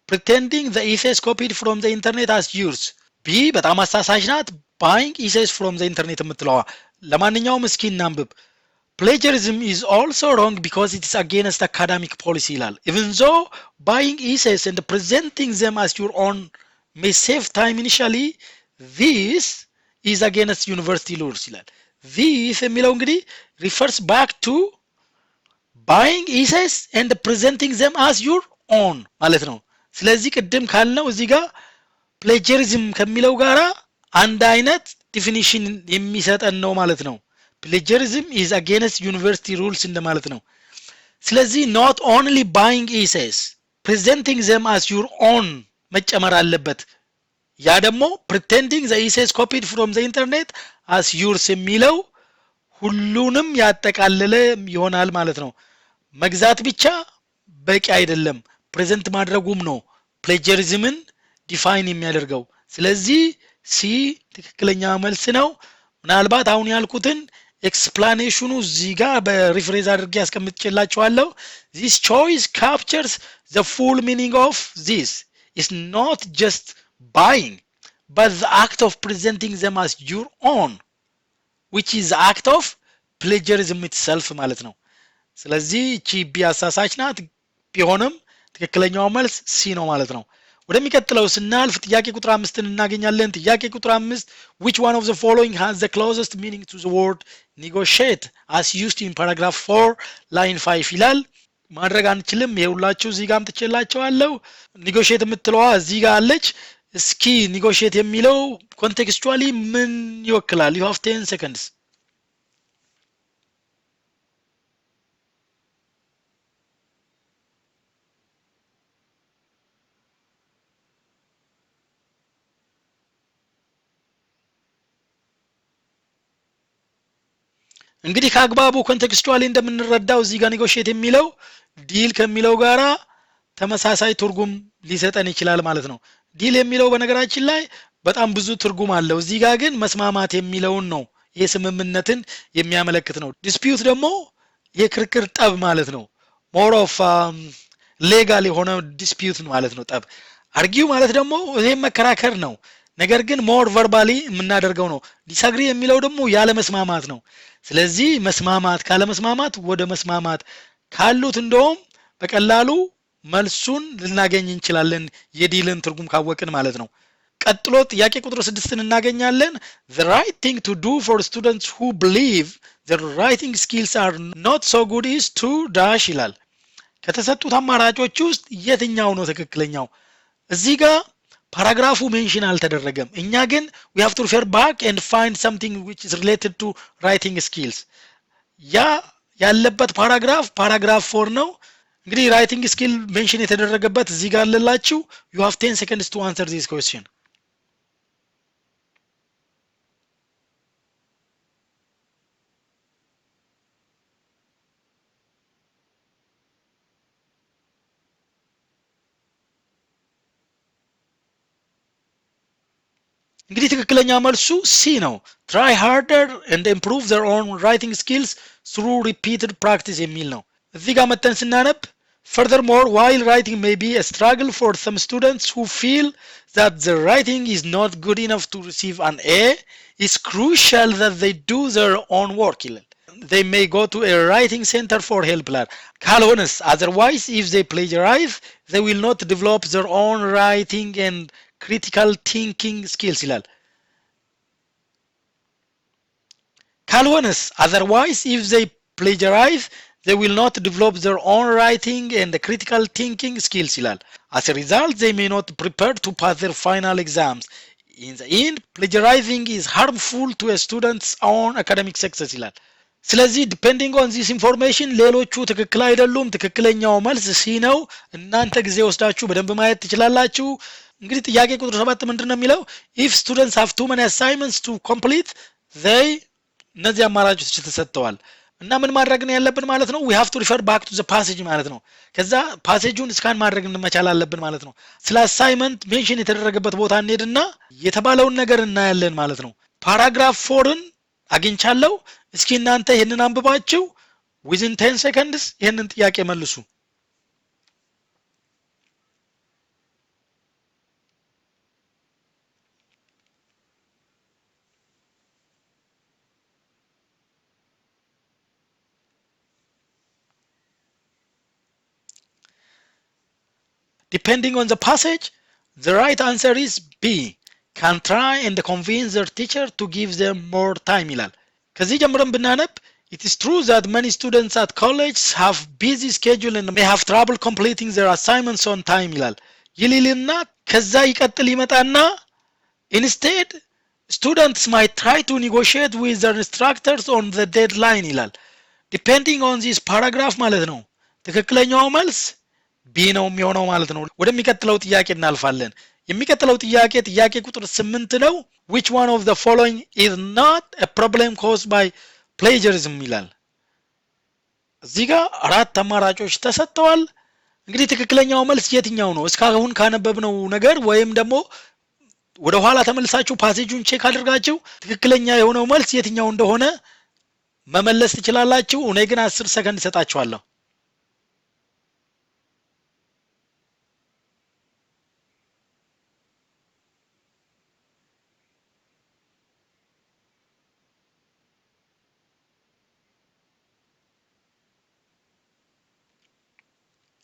pretending the essays copied from the internet as yours። ቢ በጣም አሳሳች ናት። buying essays from the internet የምትለዋ። ለማንኛውም እስኪ እናንብብ። plagiarism is also wrong because it is against academic policy ይላል። even though buying essays and presenting them as your own may save time initially, this is against university laws ይላል። this የሚለው እንግዲህ refers back to buying essays and presenting them as your own ማለት ነው። ስለዚህ ቅድም ካልነው እዚህ ጋር plagiarism ከሚለው ጋራ አንድ አይነት ዲፊኒሽን የሚሰጠን ነው ማለት ነው። plagiarism is against university rules እንደማለት ነው። ስለዚህ not only buying essays presenting them as your own መጨመር አለበት። ያ ደግሞ pretending the essays copied from the internet as yours የሚለው ሁሉንም ያጠቃለለ ይሆናል ማለት ነው። መግዛት ብቻ በቂ አይደለም፣ ፕሬዘንት ማድረጉም ነው ፕሌጀሪዝምን ዲፋይን የሚያደርገው። ስለዚህ ሲ ትክክለኛ መልስ ነው። ምናልባት አሁን ያልኩትን ኤክስፕላኔሽኑ እዚህ ጋር በሪፍሬዝ አድርጌ ያስቀምጥላችኋለሁ። this choice captures the full meaning of this is not just buying but the act of presenting them as your own which is the act of plagiarism itself ማለት ነው። ስለዚህ እቺ ቢ አሳሳች ናት። ቢሆንም ትክክለኛው መልስ ሲ ነው ማለት ነው። ወደሚቀጥለው ስናልፍ ጥያቄ ቁጥር 5 እናገኛለን። ጥያቄ ቁጥር 5 which one of the following has the closest meaning to the word negotiate as used in paragraph 4 line 5 ይላል። ማድረግ አንችልም። ይሄውላችሁ እዚህ ጋር አምጥቼላችኋለሁ። ኔጎሺየት የምትለዋ እዚህ ጋር አለች። እስኪ ኔጎሺየት የሚለው ኮንቴክስቹአሊ ምን ይወክላል? you have 10 seconds። እንግዲህ ከአግባቡ ኮንቴክስቹአሊ እንደምንረዳው እዚህ ጋር ኔጎሺየት የሚለው ዲል ከሚለው ጋራ ተመሳሳይ ትርጉም ሊሰጠን ይችላል ማለት ነው። ዲል የሚለው በነገራችን ላይ በጣም ብዙ ትርጉም አለው። እዚህ ጋር ግን መስማማት የሚለውን ነው። ይሄ ስምምነትን የሚያመለክት ነው። ዲስፒዩት ደግሞ የክርክር ጠብ ማለት ነው። ሞር ኦፍ ሌጋል የሆነ ዲስፒዩት ማለት ነው ጠብ። አርጊው ማለት ደግሞ ይሄ መከራከር ነው። ነገር ግን ሞር ቨርባሊ የምናደርገው ነው። ዲስአግሪ የሚለው ደግሞ ያለ መስማማት ነው። ስለዚህ መስማማት ካለ መስማማት ወደ መስማማት ካሉት እንደውም በቀላሉ መልሱን ልናገኝ እንችላለን የዲልን ትርጉም ካወቅን ማለት ነው። ቀጥሎ ጥያቄ ቁጥር 6ን እናገኛለን። the right thing to do for students who believe their writing skills are not so good is to dash ይላል። ከተሰጡት አማራጮች ውስጥ የትኛው ነው ትክክለኛው? እዚህ ጋር ፓራግራፉ ሜንሽን አልተደረገም። እኛ ግን we have to refer back and find something which is related to writing skills። ያ ያለበት ፓራግራፍ 4 ነው። እንግዲህ ራይቲንግ ስኪል ሜንሽን የተደረገበት እዚህ ጋር አለላችሁ። you have 10 seconds to answer this question። እንግዲህ ትክክለኛ መልሱ ሲ ነው። try harder and improve their own writing skills through repeated practice የሚል ነው። እዚህ ጋር መተን ስናነብ furthermore while writing may be a struggle for some students who feel that their writing is not good enough to receive an A, it's crucial that they do their own work ይላል። they may go to a writing center for help ይላል። ካልሆነስ otherwise if they plagiarize they will not develop their own writing and critical thinking skills ይላል። ካልሆነስ otherwise if they plagiarize they will not develop their own writing and critical thinking skills ይላል። as a result they may not prepare to pass their final exams. in the end plagiarizing is harmful to a student's own academic success ይላል። ስለዚህ depending on this information ሌሎቹ ትክክል አይደሉም። ትክክለኛው መልስ ሲ ነው። እናንተ ጊዜ ወስዳችሁ በደንብ ማየት ትችላላችሁ። እንግዲህ ጥያቄ ቁጥር 7 ምንድነው የሚለው? if students have too many assignments to complete they እነዚህ አማራጮች ተሰጥተዋል እና ምን ማድረግ ነው ያለብን ማለት ነው? we have to refer back to the passage ማለት ነው። ከዛ ፓሴጁን ስካን ማድረግ እንመቻል አለብን ማለት ነው። ስለ አሳይመንት ሜንሽን የተደረገበት ቦታ እንሄድና የተባለውን ነገር እናያለን ማለት ነው። ፓራግራፍ 4ን አግኝቻለሁ። እስኪ እናንተ ይሄንን አንብባችሁ within 10 seconds ይሄንን ጥያቄ መልሱ። Depending on the passage, the right answer is B. Can try and convince their teacher to give them more time ይላል። ከዚህ ጀምረን ብናነብ it is true that many students at college have busy schedule and may have trouble completing their assignments on time ይላል። ይልልና ከዛ ይቀጥል ይመጣና instead students might try to negotiate with their instructors on the deadline ይላል። depending on this paragraph ማለት ነው። ትክክለኛው መልስ ቢ ነው የሚሆነው ማለት ነው። ወደሚቀጥለው ጥያቄ እናልፋለን። የሚቀጥለው ጥያቄ ቁጥር 8 ነው። which one of the following is not a problem caused by plagiarism ይላል። እዚህ ጋር አራት አማራጮች ተሰጥተዋል። እንግዲህ ትክክለኛው መልስ የትኛው ነው? እስካሁን ካነበብነው ነገር ወይም ደግሞ ወደ ኋላ ተመልሳችሁ ፓሴጁን ቼክ አድርጋችሁ ትክክለኛ የሆነው መልስ የትኛው እንደሆነ መመለስ ትችላላችሁ። እኔ ግን 10 ሰከንድ ሰጣችኋለሁ።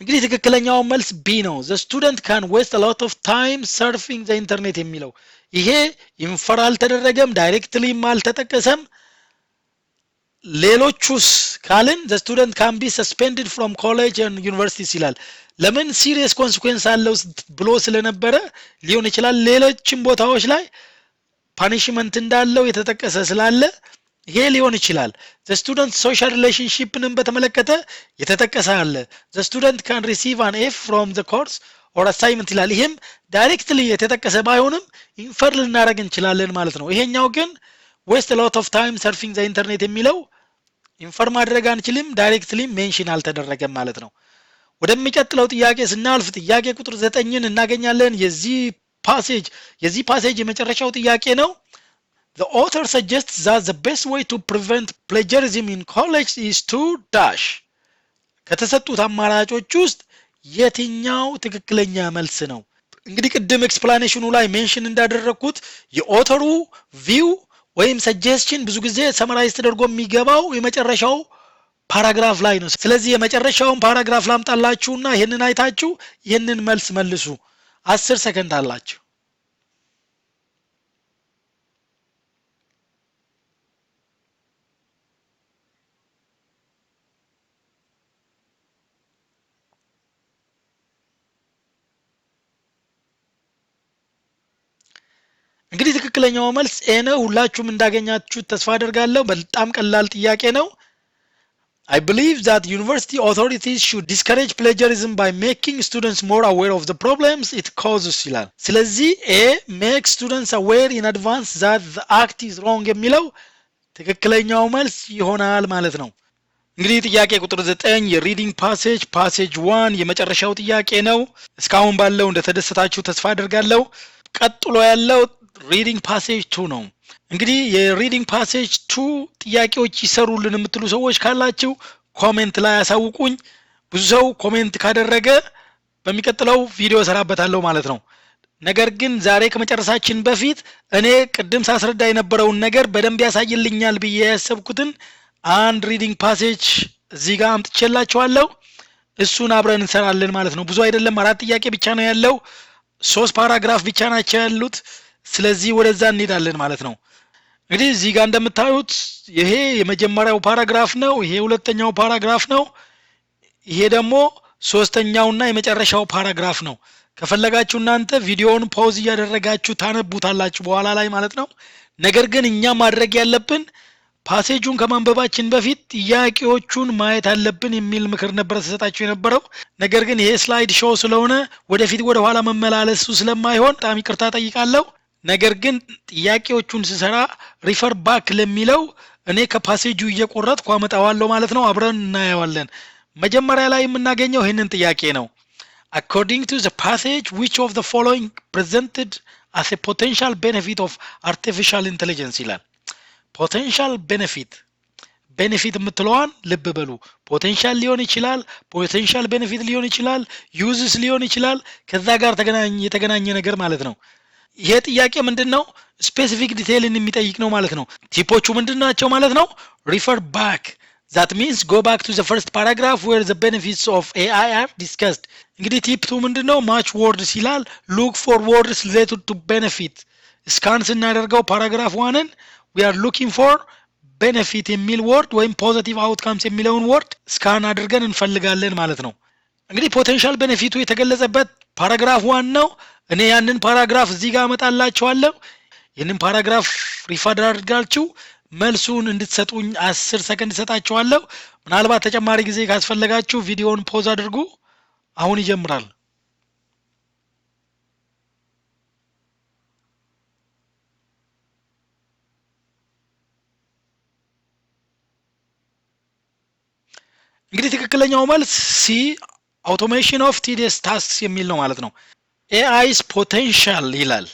እንግዲህ ትክክለኛው መልስ ቢ ነው። the student can waste a lot of time surfing the internet የሚለው ይሄ ኢንፈር አልተደረገም፣ ዳይሬክትሊም አልተጠቀሰም። ሌሎቹስ ካልን the student can be suspended from college and universities ይላል። ለምን serious consequence አለው ብሎ ስለነበረ ሊሆን ይችላል። ሌሎችም ቦታዎች ላይ ፓኒሽመንት እንዳለው የተጠቀሰ ስላለ ይሄ ሊሆን ይችላል። the student social relationshipንም በተመለከተ የተጠቀሰ አለ። the student can receive an F from the course or assignment ይላል። ይሄም ዳይሬክትሊ የተጠቀሰ ባይሆንም ኢንፈር ልናደርግ እንችላለን ማለት ነው። ይሄኛው ግን waste a lot of time surfing the internet የሚለው ኢንፈር ማድረግ አንችልም፣ ዳይሬክትሊ ሜንሽን አልተደረገም ማለት ነው። ወደሚቀጥለው ጥያቄ ስናልፍ ጥያቄ ቁጥር 9ን እናገኛለን። የዚህ ፓሴጅ የመጨረሻው ጥያቄ ነው። The author suggests that the best way to prevent plagiarism in college is to dash. ከተሰጡት አማራጮች ውስጥ የትኛው ትክክለኛ መልስ ነው? እንግዲህ ቅድም ኤክስፕላኔሽኑ ላይ ሜንሽን እንዳደረኩት የኦተሩ ቪው ወይም ሰጀስሽን ብዙ ጊዜ ሰመራይዝ ተደርጎ የሚገባው የመጨረሻው ፓራግራፍ ላይ ነው። ስለዚህ የመጨረሻውን ፓራግራፍ ላምጣላችሁና ይሄንን አይታችሁ ይሄንን መልስ መልሱ። 10 ሰከንድ አላችሁ። እንግዲህ ትክክለኛው መልስ ኤ ነው። ሁላችሁም እንዳገኛችሁ ተስፋ አደርጋለሁ። በጣም ቀላል ጥያቄ ነው። I believe that university authorities should discourage plagiarism by making students more aware of the problems it causes ይላል። ስለዚህ ኤ make students aware in advance that the act is wrong የሚለው ትክክለኛው መልስ ይሆናል ማለት ነው። እንግዲህ ጥያቄ ቁጥር 9 የሪዲንግ ፓሴጅ ፓሴጅ 1 የመጨረሻው ጥያቄ ነው። እስካሁን ባለው እንደተደሰታችሁ ተስፋ አደርጋለሁ። ቀጥሎ ያለው ሪዲንግ ፓሴጅ 2 ነው። እንግዲህ የሪዲንግ ፓሴጅ 2 ጥያቄዎች ይሰሩልን የምትሉ ሰዎች ካላችሁ ኮሜንት ላይ አሳውቁኝ። ብዙ ሰው ኮሜንት ካደረገ በሚቀጥለው ቪዲዮ ሰራበታለሁ ማለት ነው። ነገር ግን ዛሬ ከመጨረሳችን በፊት እኔ ቅድም ሳስረዳ የነበረውን ነገር በደንብ ያሳይልኛል ብዬ ያሰብኩትን አንድ ሪዲንግ ፓሴጅ እዚህ ጋር አምጥቼላችኋለሁ። እሱን አብረን እንሰራለን ማለት ነው። ብዙ አይደለም፣ 4 ጥያቄ ብቻ ነው ያለው። 3 ፓራግራፍ ብቻ ናቸው ያሉት። ስለዚህ ወደዛ እንሄዳለን ማለት ነው። እንግዲህ እዚህ ጋር እንደምታዩት ይሄ የመጀመሪያው ፓራግራፍ ነው። ይሄ ሁለተኛው ፓራግራፍ ነው። ይሄ ደግሞ ሶስተኛውና የመጨረሻው ፓራግራፍ ነው። ከፈለጋችሁ እናንተ ቪዲዮውን ፖዝ እያደረጋችሁ ታነቡታላችሁ በኋላ ላይ ማለት ነው። ነገር ግን እኛ ማድረግ ያለብን ፓሴጁን ከማንበባችን በፊት ጥያቄዎቹን ማየት አለብን የሚል ምክር ነበር ተሰጣችሁ የነበረው። ነገር ግን ይሄ ስላይድ ሾው ስለሆነ ወደፊት ወደ ኋላ መመላለሱ ስለማይሆን በጣም ይቅርታ ጠይቃለሁ። ነገር ግን ጥያቄዎቹን ስሰራ ሪፈር ባክ ለሚለው እኔ ከፓሴጁ እየቆረጥኩ አመጣዋለሁ ማለት ነው። አብረን እናየዋለን። መጀመሪያ ላይ የምናገኘው ይሄንን ጥያቄ ነው። According to the passage, which of the following presented as a potential benefit of artificial intelligence ይላል። ፖቴንሻል ቤኔፊት የምትለዋን ልብ በሉ። ፖቴንሻል ሊሆን ይችላል፣ ፖቴንሻል ቤኔፊት ሊሆን ይችላል፣ ዩዝስ ሊሆን ይችላል። ከዛ ጋር የተገናኘ ነገር ማለት ነው። ይሄ ጥያቄ ምንድነው? ስፔሲፊክ ዲቴይልን የሚጠይቅ ነው ማለት ነው። ቲፖቹ ምንድናቸው ማለት ነው? ሪፈር ባክ that means go back to the first paragraph where the benefits of AI are discussed። እንግዲህ ቲፕ 2 ምንድነው? match words ይላል። look for words related to benefit። ስካን ስናደርገው ፓራግራፍ 1ን we are looking for benefit የሚል ወርድ ወይም positive outcomes የሚለውን ወርድ ስካን አድርገን እንፈልጋለን ማለት ነው። እንግዲህ ፖቴንሻል ቤኔፊቱ የተገለጸበት ፓራግራፍ 1 ነው። እኔ ያንን ፓራግራፍ እዚህ ጋር አመጣላችኋለሁ። ይሄንን ፓራግራፍ ሪፈር አድርጋችሁ መልሱን እንድትሰጡኝ 10 ሰከንድ ሰጣችኋለሁ። ምናልባት ተጨማሪ ጊዜ ካስፈለጋችሁ ቪዲዮውን ፖዝ አድርጉ። አሁን ይጀምራል። እንግዲህ ትክክለኛው መልስ ሲ አውቶሜሽን ኦፍ ቲዲየስ ታስክስ የሚል ነው ማለት ነው። ኤአይስ ፖቴንሻል ይላል።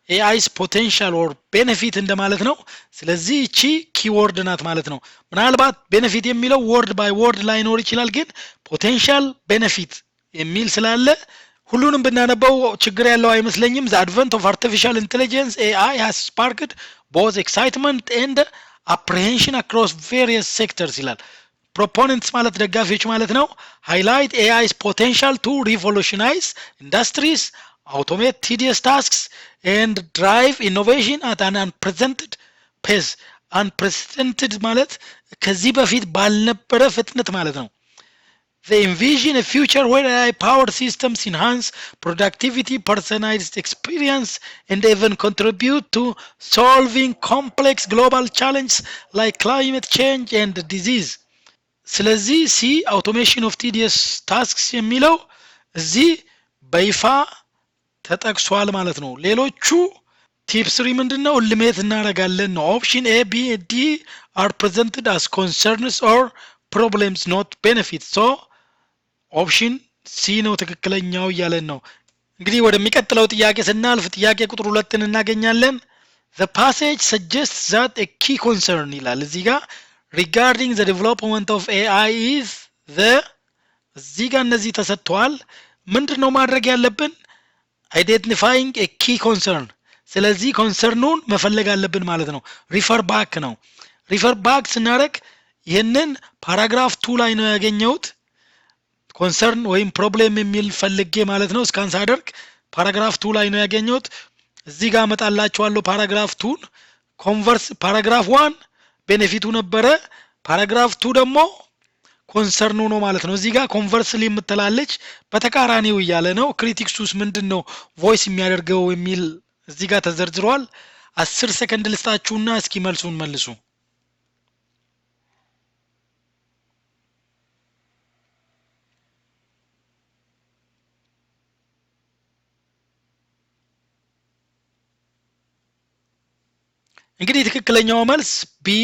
ኤአይስ ፖቴንሻል ኦር ቤኔፊት እንደማለት ነው። ስለዚህ እቺ ኪወርድ ናት ማለት ነው። ምናልባት ቤኔፊት የሚለው ወርድ ባይ ወርድ ላይኖር ይችላል፣ ግን ፖቴንሻል ቤኔፊት የሚል ስላለ ሁሉንም ብናነበው ችግር ያለው አይመስለኝም። the advent of artificial intelligence AI has sparked both excitement and apprehension across various sectors ይላል። proponents ማለት ደጋፊዎች ማለት ነው። highlight AI's potential to revolutionize industries, automate tedious tasks and drive innovation at an unprecedented pace። unprecedented ማለት ከዚህ በፊት ባልነበረ ፍጥነት ማለት ነው። they envision a future where AI-powered systems enhance productivity, personalized experience, and even contribute to solving complex global challenges like climate change and disease። ስለዚህ ሲ automation of tedious tasks የሚለው እዚህ በይፋ ተጠቅሷል ማለት ነው። ሌሎቹ ቲፕ 3 ምንድነው? ሊሚት እናደርጋለን ነው። ኦፕሽን ኤ ቢ ዲ are presented as concerns or problems not benefits። so ኦፕሽን ሲ ነው ትክክለኛው እያለን ነው። እንግዲህ ወደሚቀጥለው ጥያቄ ስናልፍ ጥያቄ ቁጥር 2ን እናገኛለን። the passage suggests that a key concern ይላል እዚህ ጋር regarding the development of AI is the እዚህ ጋር እነዚህ ተሰጥቷል። ምንድነው ማድረግ ያለብን? identifying a key concern። ስለዚህ ኮንሰርኑን መፈለግ አለብን ማለት ነው። ሪፈር ባክ ነው። ሪፈር ባክ ስናደርግ ይሄንን ፓራግራፍ 2 ላይ ነው ያገኘሁት ኮንሰርን ወይም ፕሮብሌም የሚል ፈልጌ ማለት ነው ስካን ሳደርግ ፓራግራፍ 2 ላይ ነው ያገኘሁት እዚህ ጋር መጣላችኋለሁ ፓራግራፍ 2 ኮንቨርስ ፓራግራፍ 1 ቤኔፊቱ ነበረ ፓራግራፍ 2 ደግሞ ኮንሰርኑ ነው ማለት ነው እዚህ ጋር ኮንቨርስሊ የምትላለች በተቃራኒው እያለ ነው ክሪቲክሱስ ምንድነው ቮይስ የሚያደርገው የሚል እዚህ ጋር ተዘርዝሯል 10 ሰከንድ ልስጣችሁና እስኪ መልሱን መልሱ እንግዲህ ትክክለኛው መልስ ቢ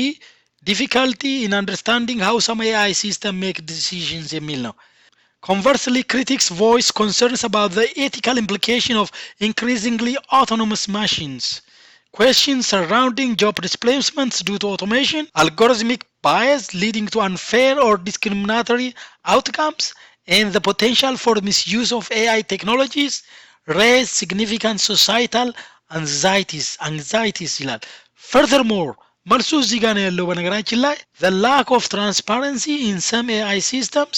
difficulty in understanding how some AI system make decisions የሚል ነው Conversely, critics voice concerns about the ethical implication of increasingly autonomous machines. Questions surrounding job displacements due to automation, algorithmic bias leading to unfair or discriminatory outcomes, and the potential for misuse of AI technologies raise significant societal anxieties ይላል Furthermore, መልሱ እዚህ ጋር ነው ያለው በነገራችን ላይ the lack of transparency in some AI systems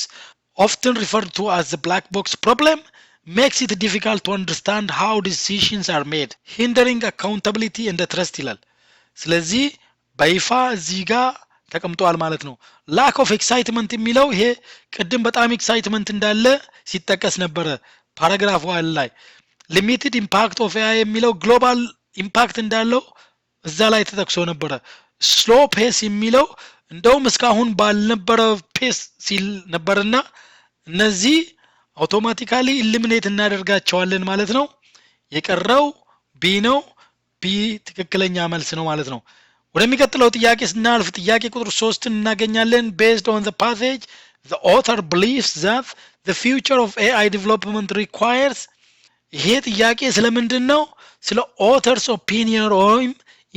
often referred to as the black box problem makes it difficult to understand how decisions are made hindering accountability and trust ይላል ስለዚህ በይፋ እዚህ ጋር ተቀምጧል ማለት ነው lack of excitement የሚለው ይሄ ቅድም በጣም excitement እንዳለ ሲጠቀስ ነበር ፓራግራፍ 1 ላይ limited impact of AI የሚለው global impact እንዳለው እዛ ላይ ተጠቅሶ ነበር slow pace የሚለው እንደውም እስካሁን ባልነበረ ፔስ ሲል ነበርና እነዚህ አውቶማቲካሊ ኢሊሚኔት እናደርጋቸዋለን ማለት ነው የቀረው ቢ ነው ቢ ትክክለኛ መልስ ነው ማለት ነው ወደሚቀጥለው ጥያቄ ስናልፍ ጥያቄ ቁጥር 3 እናገኛለን based on the passage the author believes that the future of AI development requires ይሄ ጥያቄ ስለምንድነው ስለ author's opinion or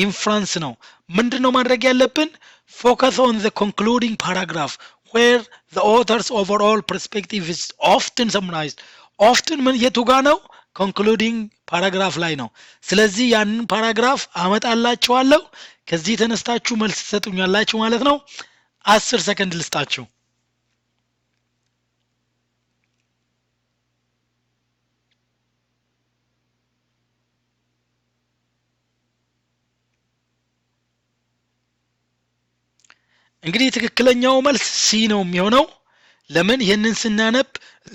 inference ነው ምንድነው ማድረግ ያለብን focus on the concluding paragraph where the author's overall perspective is often summarized often ምን የቱ ጋር ነው concluding paragraph ላይ ነው ስለዚህ ያንን ፓራግራፍ አመጣላችኋለሁ ከዚህ ተነስታችሁ መልስ ትሰጡኛላችሁ ማለት ነው 10 ሰከንድ ልስጣችሁ እንግዲህ ትክክለኛው መልስ ሲ ነው የሚሆነው ለምን ይሄንን ስናነብ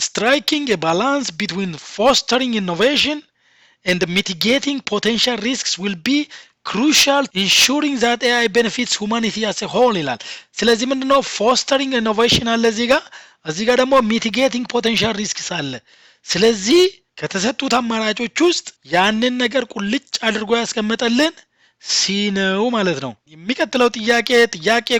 striking a balance between fostering innovation and mitigating potential risks will be crucial ensuring that AI benefits humanity as a whole ይላል ስለዚህ ምንድነው fostering innovation አለ እዚህ ጋር ደግሞ mitigating potential risks አለ ስለዚህ ከተሰጡት አማራጮች ውስጥ ያንን ነገር ቁልጭ አድርጎ ያስቀመጠልን ሲ ነው ማለት ነው የሚቀጥለው ጥያቄ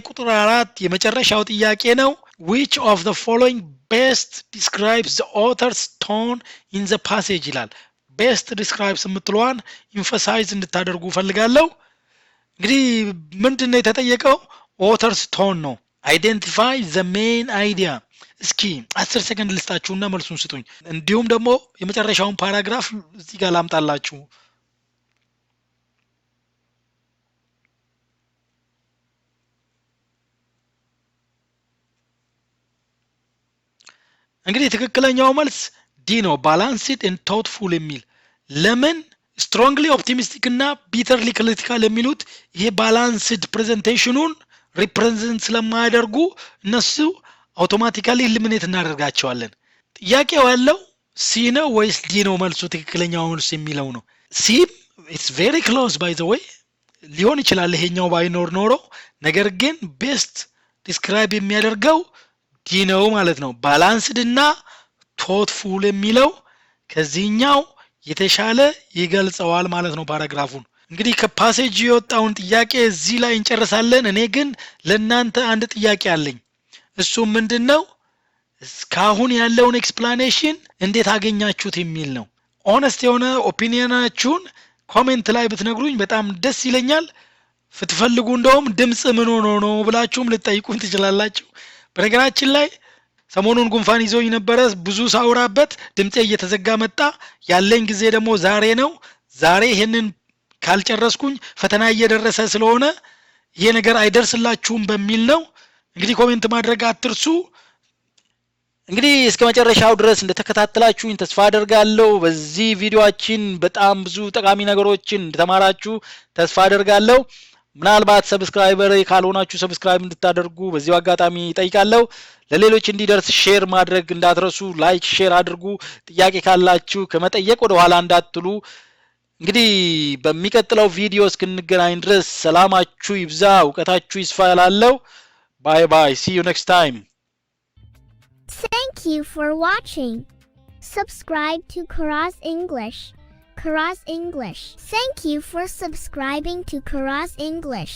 ቁጥር 4 የመጨረሻው ጥያቄ ነው which of the following best describes the author's tone in the passage ይላል best describes የምትለዋን emphasize እንድታደርጉ ፈልጋለሁ እንግዲህ ምንድነው የተጠየቀው author's tone ነው identify the main idea እስኪ 10 ሰከንድ ልስጣችሁና መልሱን ስጡኝ እንዲሁም ደግሞ የመጨረሻውን ፓራግራፍ እዚህ ጋር ላምጣላችሁ እንግዲህ ትክክለኛው መልስ ዲ ነው balanced and thoughtful የሚል ለምን strongly optimistic እና bitterly critical የሚሉት ይሄ balanced presentationን represent ስለማያደርጉ እነሱ አውቶማቲካሊ eliminate እናደርጋቸዋለን ጥያቄው ያለው ሲ ነው ወይስ ዲ ነው መልሱ ትክክለኛው መልስ የሚለው ነው ሲ it's very close by the way ሊሆን ይችላል ይሄኛው ባይኖር ኖሮ ነገር ግን best describe የሚያደርገው ዲ ነው ማለት ነው ባላንስድ እና ቶትፉል የሚለው ከዚህኛው የተሻለ ይገልጸዋል ማለት ነው ፓራግራፉን እንግዲህ ከፓሴጅ የወጣውን ጥያቄ እዚህ ላይ እንጨርሳለን እኔ ግን ለእናንተ አንድ ጥያቄ አለኝ እሱ ምንድነው እስካሁን ያለውን ኤክስፕላኔሽን እንዴት አገኛችሁት የሚል ነው ኦነስት የሆነ ኦፒኒየናችሁን ኮሜንት ላይ ብትነግሩኝ በጣም ደስ ይለኛል ፍትፈልጉ እንደውም ድምጽ ምን ሆኖ ነው ብላችሁም ልትጠይቁኝ ትችላላችሁ በነገራችን ላይ ሰሞኑን ጉንፋን ይዞኝ ነበር ብዙ ሳውራበት ድምጤ እየተዘጋ መጣ ያለኝ ጊዜ ደግሞ ዛሬ ነው ዛሬ ይሄንን ካልጨረስኩኝ ፈተና እየደረሰ ስለሆነ ይሄ ነገር አይደርስላችሁም በሚል ነው እንግዲህ ኮሜንት ማድረግ አትርሱ። እንግዲህ እስከ መጨረሻው ድረስ እንደተከታተላችሁኝ ተስፋ አደርጋለሁ። በዚህ ቪዲዮአችን በጣም ብዙ ጠቃሚ ነገሮችን እንደተማራችሁ ተስፋ አደርጋለሁ። ምናልባት ሰብስክራይበር ካልሆናችሁ ሰብስክራይብ እንድታደርጉ በዚሁ አጋጣሚ ጠይቃለሁ። ለሌሎች እንዲደርስ ሼር ማድረግ እንዳትረሱ። ላይክ ሼር አድርጉ። ጥያቄ ካላችሁ ከመጠየቅ ወደ ኋላ እንዳትሉ። እንግዲህ በሚቀጥለው ቪዲዮ እስክንገናኝ ድረስ ሰላማችሁ ይብዛ፣ እውቀታችሁ ይስፋ እላለሁ። ባይ ባይ። see you next time. Thank you for watching. Subscribe to Karaz English. Karaz English. Thank you for subscribing to Karaz English.